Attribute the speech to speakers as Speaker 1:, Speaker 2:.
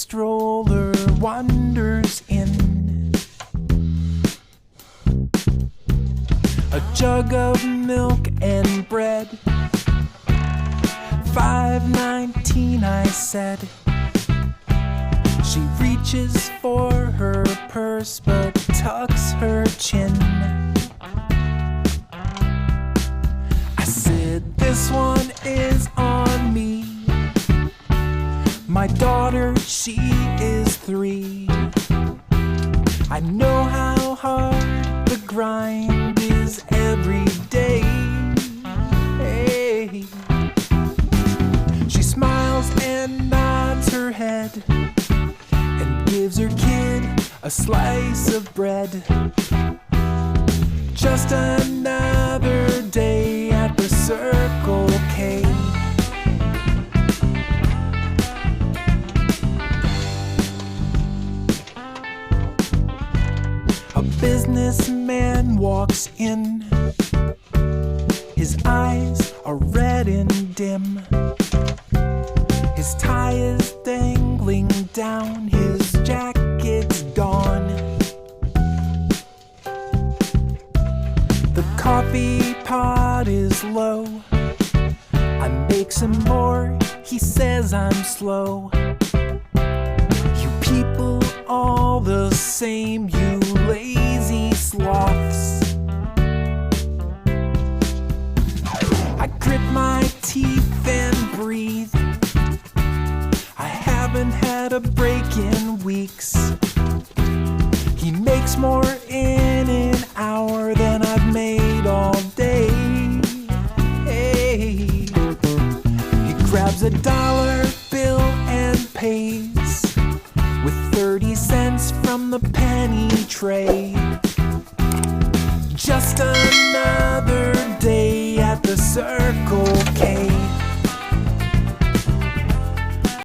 Speaker 1: stroller wanders in. A jug of milk and bread, $5.19 I said. She reaches for her purse but tucks her chin. I said, this one is on me. My daughter, she is 3. I know how hard the grind is every day. Hey. She smiles and nods her head and gives her kid a slice of bread. Just another day at the Circle K. A businessman walks in. His eyes are red and dim. His tie is dangling down, his jacket's gone. The coffee pot is low. I make some more, he says I'm slow. You people all the same, you lazy sloths. I grit my teeth and breathe. I haven't had a break in weeks. He makes more in an hour than I've made all day. Hey. He grabs a dollar bill and pays with 30 cents from the penny tray. Just another day at the Circle K.